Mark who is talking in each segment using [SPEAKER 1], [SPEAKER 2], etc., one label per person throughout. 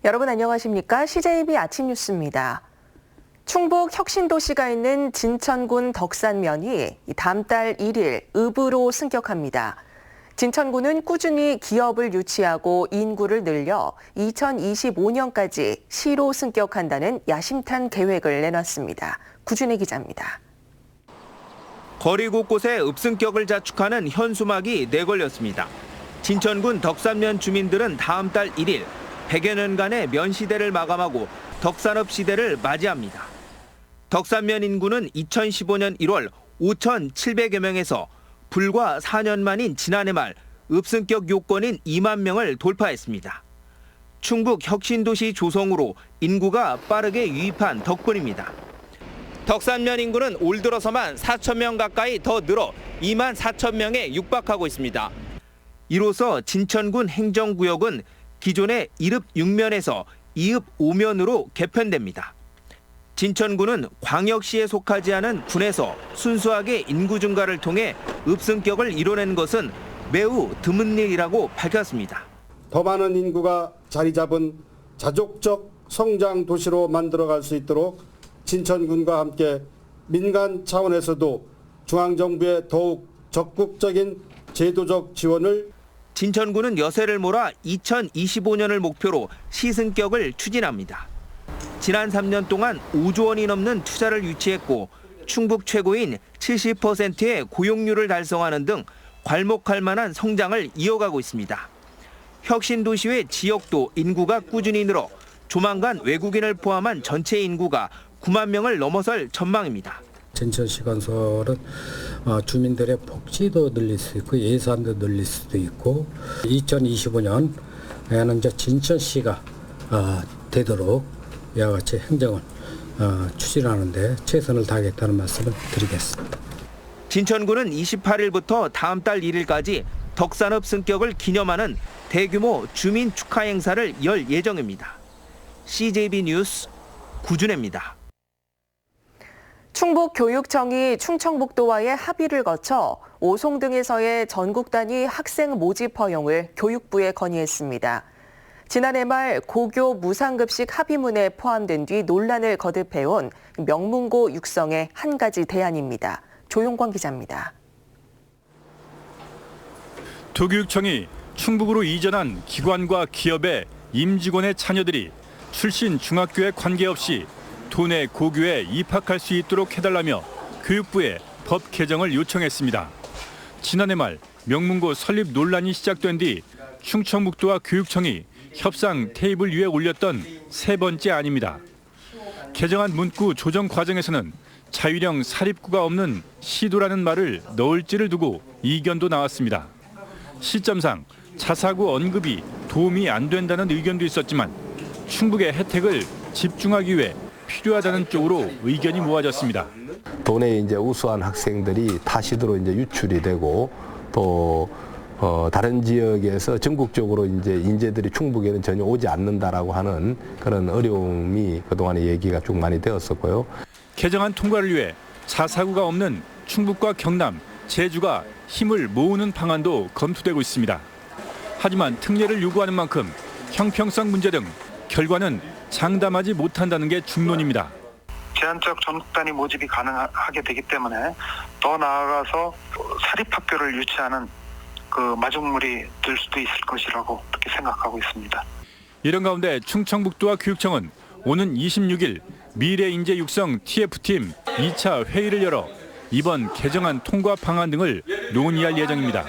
[SPEAKER 1] 여러분 안녕하십니까? CJB 아침 뉴스입니다. 충북 혁신도시가 있는 진천군 덕산면이 다음 달 1일 읍으로 승격합니다. 진천군은 꾸준히 기업을 유치하고 인구를 늘려 2025년까지 시로 승격한다는 야심찬 계획을 내놨습니다. 구준혜 기자입니다.
[SPEAKER 2] 거리 곳곳에 읍승격을 자축하는 현수막이 내걸렸습니다. 진천군 덕산면 주민들은 다음 달 1일 100여 년간의 면 시대를 마감하고 덕산읍 시대를 맞이합니다. 덕산면 인구는 2015년 1월 5,700여 명에서 불과 4년 만인 지난해 말 읍승격 요건인 2만 명을 돌파했습니다. 충북 혁신도시 조성으로 인구가 빠르게 유입한 덕분입니다. 덕산면 인구는 올 들어서만 4천 명 가까이 더 늘어 2만 4천 명에 육박하고 있습니다. 이로써 진천군 행정구역은 기존의 1읍 6면에서 2읍 5면으로 개편됩니다. 진천군은 광역시에 속하지 않은 군에서 순수하게 인구 증가를 통해 읍승격을 이뤄낸 것은 매우 드문 일이라고 밝혔습니다.
[SPEAKER 3] 더 많은 인구가 자리 잡은 자족적 성장 도시로 만들어갈 수 있도록 진천군과 함께 민간 차원에서도 중앙정부의 더욱 적극적인 제도적 지원을
[SPEAKER 2] 진천군은 여세를 몰아 2025년을 목표로 시승격을 추진합니다. 지난 3년 동안 5조 원이 넘는 투자를 유치했고 충북 최고인 70%의 고용률을 달성하는 등 괄목할 만한 성장을 이어가고 있습니다. 혁신도시 외 지역도 인구가 꾸준히 늘어 조만간 외국인을 포함한 전체 인구가 9만 명을 넘어설 전망입니다.
[SPEAKER 4] 진천시 건설은 주민들의 복지도 늘릴 수 있고 예산도 늘릴 수도 있고 2025년에는 이제 진천시가 되도록 이와 같이 행정을 추진하는데 최선을 다하겠다는 말씀을 드리겠습니다.
[SPEAKER 2] 진천군은 28일부터 다음 달 1일까지 덕산읍 승격을 기념하는 대규모 주민 축하 행사를 열 예정입니다. CJB 뉴스 구준혜입니다.
[SPEAKER 1] 충북교육청이 충청북도와의 합의를 거쳐 오송 등에서의 전국 단위 학생 모집 허용을 교육부에 건의했습니다. 지난해 말 고교 무상급식 합의문에 포함된 뒤 논란을 거듭해온 명문고 육성의 한 가지 대안입니다. 조용광 기자입니다.
[SPEAKER 5] 도교육청이 충북으로 이전한 기관과 기업의 임직원의 자녀들이 출신 중학교에 관계없이 도내 고교에 입학할 수 있도록 해달라며 교육부에 법 개정을 요청했습니다. 지난해 말 명문고 설립 논란이 시작된 뒤 충청북도와 교육청이 협상 테이블 위에 올렸던 세 번째 안입니다. 개정안 문구 조정 과정에서는 자율형 사립구가 없는 시도라는 말을 넣을지를 두고 이견도 나왔습니다. 시점상 자사고 언급이 도움이 안 된다는 의견도 있었지만 충북의 혜택을 집중하기 위해 필요하다는 쪽으로 의견이 모아졌습니다.
[SPEAKER 6] 도내에 이제 우수한 학생들이 타시도로 이제 유출이 되고 또 다른 지역에서 전국적으로 이제 인재들이 충북에는 전혀 오지 않는다라고 하는 그런 어려움이 그동안에 얘기가 쭉 많이 되었었고요.
[SPEAKER 5] 개정안 통과를 위해 자사고가 없는 충북과 경남, 제주가 힘을 모으는 방안도 검토되고 있습니다. 하지만 특례를 요구하는 만큼 형평성 문제 등 결과는 장담하지 못한다는 게 중론입니다.
[SPEAKER 7] 제한적 전국 단위 모집이 가능하게 되기 때문에 더 나아가서 사립학교를 유치하는 그 마중물이 될 수도 있을 것이라고 그렇게 생각하고 있습니다.
[SPEAKER 5] 이런 가운데 충청북도와 교육청은 오는 26일 미래인재 육성 TF팀 2차 회의를 열어 이번 개정안 통과 방안 등을 논의할 예정입니다.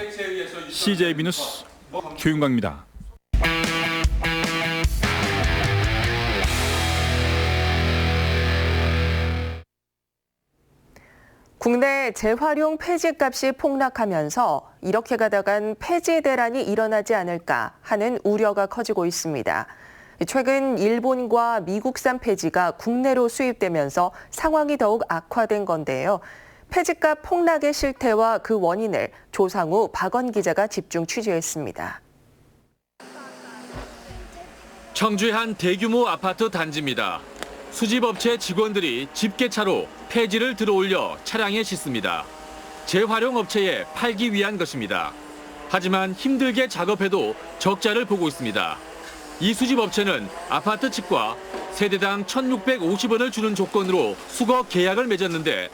[SPEAKER 5] CJB 뉴스 조윤광입니다.
[SPEAKER 1] 국내 재활용 폐지값이 폭락하면서 이렇게 가다간 폐지 대란이 일어나지 않을까 하는 우려가 커지고 있습니다. 최근 일본과 미국산 폐지가 국내로 수입되면서 상황이 더욱 악화된 건데요. 폐지값 폭락의 실태와 그 원인을 조상우 박원 기자가 집중 취재했습니다.
[SPEAKER 8] 청주의 한 대규모 아파트 단지입니다. 수집업체 직원들이 집게차로 폐지를 들어올려 차량에 싣습니다. 재활용 업체에 팔기 위한 것입니다. 하지만 힘들게 작업해도 적자를 보고 있습니다. 이 수집업체는 아파트 측과 세대당 1,650원을 주는 조건으로 수거 계약을 맺었는데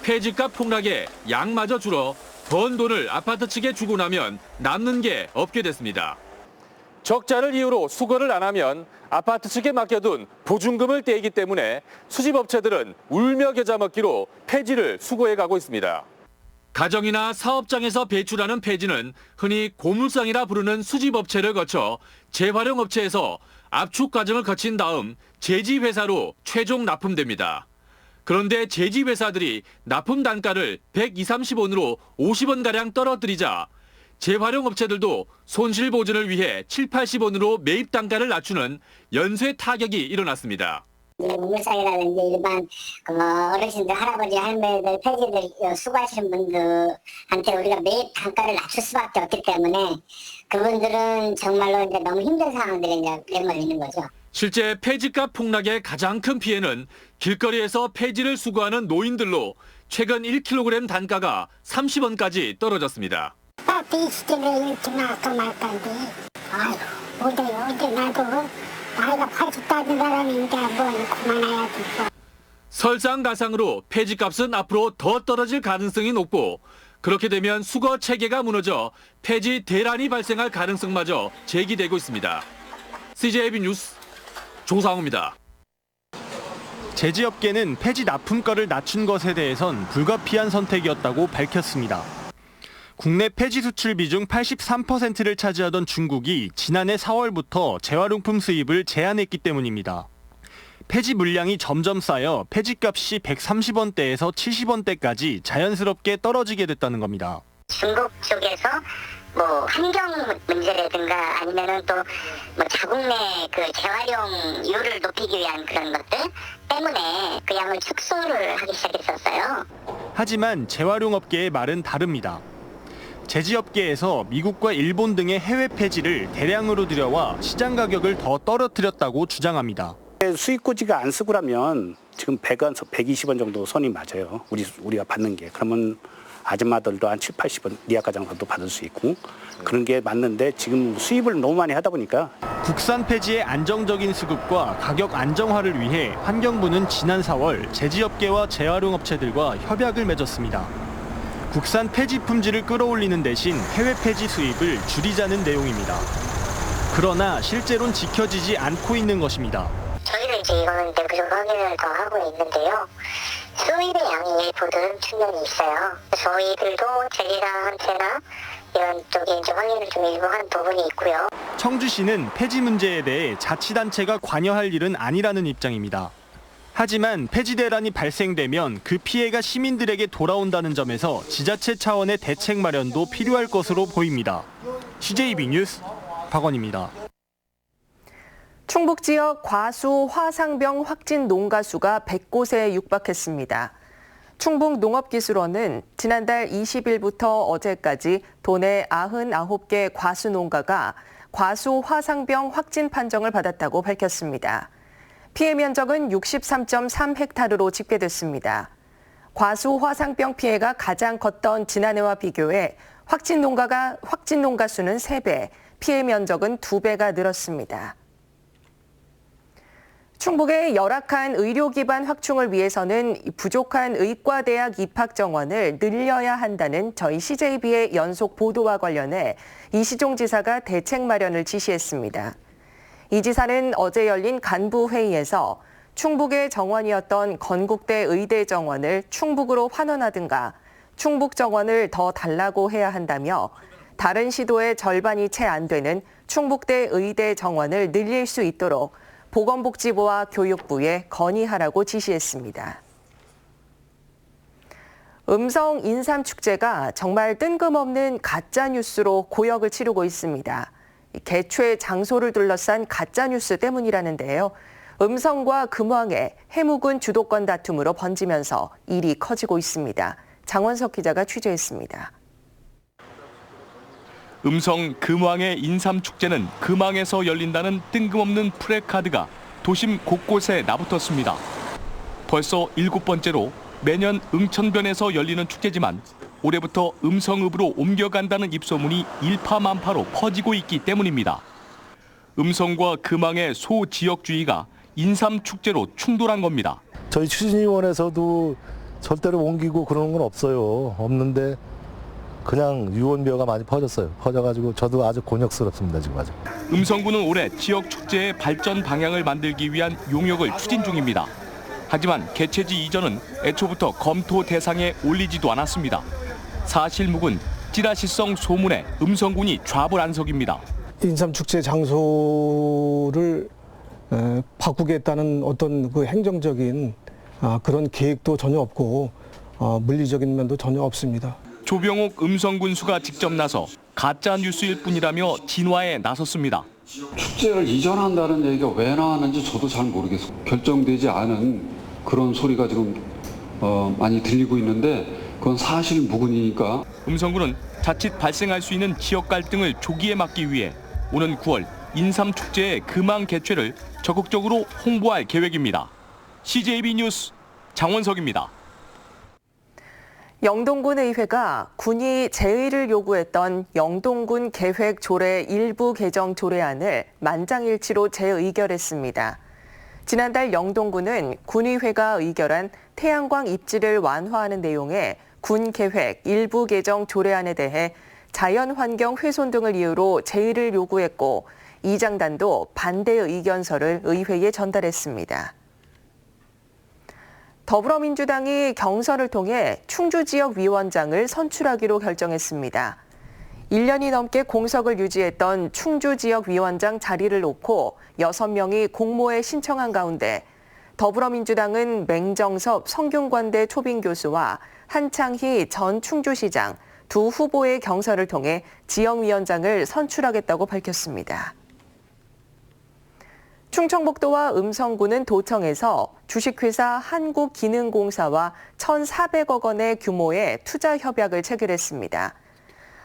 [SPEAKER 8] 폐지값 폭락에 양마저 줄어 번 돈을 아파트 측에 주고 나면 남는 게 없게 됐습니다. 적자를 이유로 수거를 안 하면 아파트 측에 맡겨둔 보증금을 떼기 때문에 수집업체들은 울며 겨자 먹기로 폐지를 수거해 가고 있습니다. 가정이나 사업장에서 배출하는 폐지는 흔히 고물상이라 부르는 수집업체를 거쳐 재활용업체에서 압축 과정을 거친 다음 제지회사로 최종 납품됩니다. 그런데 제지회사들이 납품 단가를 120-30원으로 50원가량 떨어뜨리자 재활용업체들도 손실보전을 위해 70-80원으로 매입 단가를 낮추는 연쇄 타격이 일어났습니다.
[SPEAKER 9] 우물상이라든지 일반 어르신들, 할아버지, 할머니들, 폐지들 수거하시는 분들한테 우리가 매입 단가를 낮출 수밖에 없기 때문에 그분들은 정말로 이제 너무 힘든 상황들에 이제 내몰리는 거죠.
[SPEAKER 8] 실제 폐지값 폭락의 가장 큰 피해는 길거리에서 폐지를 수거하는 노인들로 최근 1kg 단가가 30원까지 떨어졌습니다.
[SPEAKER 9] 이 시절에 이렇게 나갈까 말까인데 아유 못해요. 이제 나도 나이가 80다 된 사람인데 그만해야지.
[SPEAKER 8] 설상가상으로 폐지값은 앞으로 더 떨어질 가능성이 높고 그렇게 되면 수거 체계가 무너져 폐지 대란이 발생할 가능성마저 제기되고 있습니다. CJB 뉴스 조상우입니다.
[SPEAKER 2] 제지업계는 폐지 납품가를 낮춘 것에 대해선 불가피한 선택이었다고 밝혔습니다. 국내 폐지 수출 비중 83%를 차지하던 중국이 지난해 4월부터 재활용품 수입을 제한했기 때문입니다. 폐지 물량이 점점 쌓여 폐지값이 130원대에서 70원대까지 자연스럽게 떨어지게 됐다는 겁니다.
[SPEAKER 9] 중국 쪽에서 환경 문제라든가 아니면은 또 자국 내 그 재활용률을 높이기 위한 그런 것들 때문에 그 양을 축소를 하기 시작했었어요.
[SPEAKER 2] 하지만 재활용업계의 말은 다릅니다. 제지업계에서 미국과 일본 등의 해외 폐지를 대량으로 들여와 시장 가격을 더 떨어뜨렸다고 주장합니다.
[SPEAKER 10] 수입고지가 안 쓰고 라면 지금 100원, 120원 정도 선이 맞아요. 우리가 받는 게. 그러면 아줌마들도 한 7, 80원 리아가장도 받을 수 있고 그런 게 맞는데 지금 수입을 너무 많이 하다 보니까
[SPEAKER 2] 국산 폐지의 안정적인 수급과 가격 안정화를 위해 환경부는 지난 4월 제지업계와 재활용업체들과 협약을 맺었습니다. 국산 폐지 품질을 끌어올리는 대신 해외 폐지 수입을 줄이자는 내용입니다. 그러나 실제로는 지켜지지 않고 있는 것입니다.
[SPEAKER 9] 저희도 이제 이거는 내부적 확인을 더 하고 있는데요. 수입의 양이 보는 측면이 있어요. 저희들도 제지사한테나 이런 쪽에 이제 확인을 좀 일부 한 부분이 있고요.
[SPEAKER 2] 청주시는 폐지 문제에 대해 자치단체가 관여할 일은 아니라는 입장입니다. 하지만 폐지 대란이 발생되면 그 피해가 시민들에게 돌아온다는 점에서 지자체 차원의 대책 마련도 필요할 것으로 보입니다. CJB 뉴스 박원입니다.
[SPEAKER 1] 충북 지역 과수 화상병 확진 농가 수가 100곳에 육박했습니다. 충북농업기술원은 지난달 20일부터 어제까지 도내 99개 과수 농가가 과수 화상병 확진 판정을 받았다고 밝혔습니다. 피해 면적은 63.3헥타르로 집계됐습니다. 과수 화상병 피해가 가장 컸던 지난해와 비교해 확진 농가 수는 3배, 피해 면적은 2배가 늘었습니다. 충북의 열악한 의료 기반 확충을 위해서는 부족한 의과대학 입학 정원을 늘려야 한다는 저희 CJB의 연속 보도와 관련해 이시종 지사가 대책 마련을 지시했습니다. 이 지사는 어제 열린 간부 회의에서 충북의 정원이었던 건국대 의대 정원을 충북으로 환원하든가 충북 정원을 더 달라고 해야 한다며 다른 시도의 절반이 채 안 되는 충북대 의대 정원을 늘릴 수 있도록 보건복지부와 교육부에 건의하라고 지시했습니다. 음성 인삼축제가 정말 뜬금없는 가짜뉴스로 고역을 치르고 있습니다. 개최 장소를 둘러싼 가짜뉴스 때문이라는데요. 음성과 금왕의 해묵은 주도권 다툼으로 번지면서 일이 커지고 있습니다. 장원석 기자가 취재했습니다.
[SPEAKER 11] 음성 금왕의 인삼축제는 금왕에서 열린다는 뜬금없는 프래카드가 도심 곳곳에 나붙었습니다. 벌써 7번째로 매년 응천변에서 열리는 축제지만 올해부터 음성읍으로 옮겨간다는 입소문이 일파만파로 퍼지고 있기 때문입니다. 음성과 금왕의 소지역주의가 인삼축제로 충돌한 겁니다.
[SPEAKER 12] 저희 추진위원회에서도 절대로 옮기고 그러는 건 없어요. 없는데 그냥 유언비어가 많이 퍼졌어요. 퍼져가지고 저도 아주 곤욕스럽습니다, 지금 아주.
[SPEAKER 11] 음성군은 올해 지역 축제의 발전 방향을 만들기 위한 용역을 추진 중입니다. 하지만 개최지 이전은 애초부터 검토 대상에 올리지도 않았습니다. 사실묵은 찌라시성 소문에 음성군이 좌불안석입니다.
[SPEAKER 13] 인삼축제 장소를 바꾸겠다는 어떤 그 행정적인 그런 계획도 전혀 없고 물리적인 면도 전혀 없습니다.
[SPEAKER 11] 조병옥 음성군수가 직접 나서 가짜 뉴스일 뿐이라며 진화에 나섰습니다.
[SPEAKER 14] 축제를 이전한다는 얘기가 왜 나왔는지 저도 잘 모르겠어요. 결정되지 않은 그런 소리가 지금 많이 들리고 있는데 그건 사실 무근이니까.
[SPEAKER 11] 음성군은 자칫 발생할 수 있는 지역 갈등을 조기에 막기 위해 오는 9월 인삼축제의 금왕 개최를 적극적으로 홍보할 계획입니다. CJB 뉴스 장원석입니다.
[SPEAKER 1] 영동군 의회가 군이 제의를 요구했던 영동군 계획 조례 일부 개정 조례안을 만장일치로 재의결했습니다. 지난달 영동군은 군의회가 의결한 태양광 입지를 완화하는 내용의 군 계획 일부 개정 조례안에 대해 자연환경 훼손 등을 이유로 제의를 요구했고 이장단도 반대 의견서를 의회에 전달했습니다. 더불어민주당이 경선을 통해 충주 지역 위원장을 선출하기로 결정했습니다. 1년이 넘게 공석을 유지했던 충주 지역 위원장 자리를 놓고 6명이 공모에 신청한 가운데 더불어민주당은 맹정섭 성균관대 초빙교수와 한창희 전 충주시장 두 후보의 경선을 통해 지역위원장을 선출하겠다고 밝혔습니다. 충청북도와 음성군은 도청에서 주식회사 한국기능공사와 1,400억 원의 규모의 투자 협약을 체결했습니다.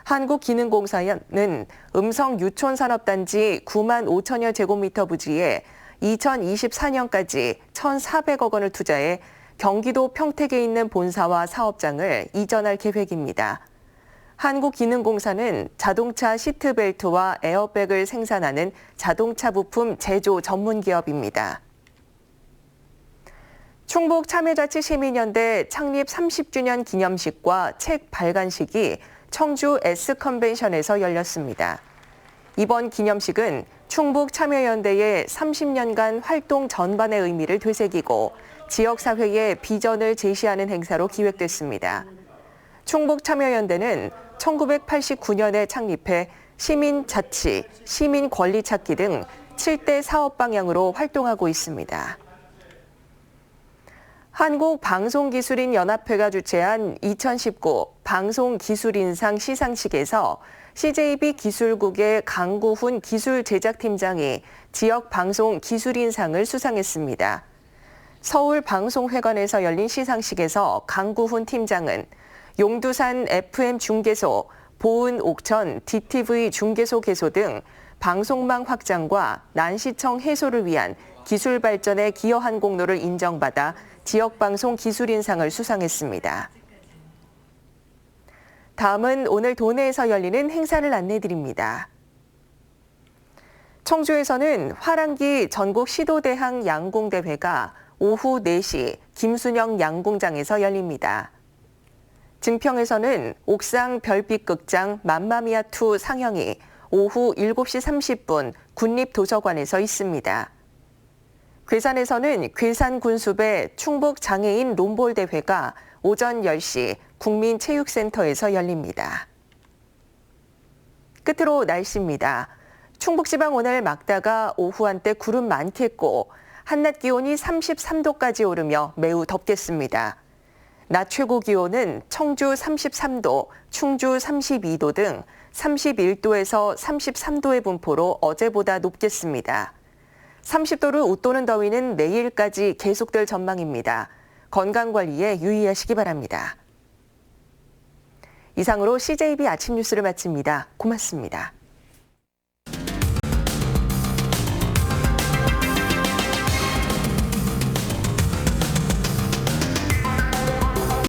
[SPEAKER 1] 한국기능공사는 음성 유촌산업단지 9만 5천여 제곱미터 부지에 2024년까지 1,400억 원을 투자해 경기도 평택에 있는 본사와 사업장을 이전할 계획입니다. 한국기능공사는 자동차 시트벨트와 에어백을 생산하는 자동차 부품 제조 전문 기업입니다. 충북 참여자치시민연대 창립 30주년 기념식과 책 발간식이 청주 S컨벤션에서 열렸습니다. 이번 기념식은 충북 참여연대의 30년간 활동 전반의 의미를 되새기고 지역사회의 비전을 제시하는 행사로 기획됐습니다. 충북 참여연대는 1989년에 창립해 시민자치, 시민권리찾기 등 7대 사업 방향으로 활동하고 있습니다. 한국방송기술인연합회가 주최한 2019 방송기술인상 시상식에서 CJB 기술국의 강구훈 기술제작팀장이 지역방송기술인상을 수상했습니다. 서울방송회관에서 열린 시상식에서 강구훈 팀장은 용두산 FM 중계소, 보은 옥천 DTV 중계소 개소 등 방송망 확장과 난시청 해소를 위한 기술 발전에 기여한 공로를 인정받아 지역방송 기술인상을 수상했습니다. 다음은 오늘 도내에서 열리는 행사를 안내드립니다. 청주에서는 화랑기 전국 시도대항 양궁대회가 오후 4시 김순영 양궁장에서 열립니다. 증평에서는 옥상 별빛극장 맘마미아2 상영이 오후 7시 30분 군립도서관에서 있습니다. 괴산에서는 괴산군수배 충북장애인 롬볼 대회가 오전 10시 국민체육센터에서 열립니다. 끝으로 날씨입니다. 충북지방 오늘 막다가 오후 한때 구름 많겠고 한낮 기온이 33도까지 오르며 매우 덥겠습니다. 낮 최고 기온은 청주 33도, 충주 32도 등 31도에서 33도의 분포로 어제보다 높겠습니다. 30도를 웃도는 더위는 내일까지 계속될 전망입니다. 건강관리에 유의하시기 바랍니다. 이상으로 CJB 아침 뉴스를 마칩니다. 고맙습니다.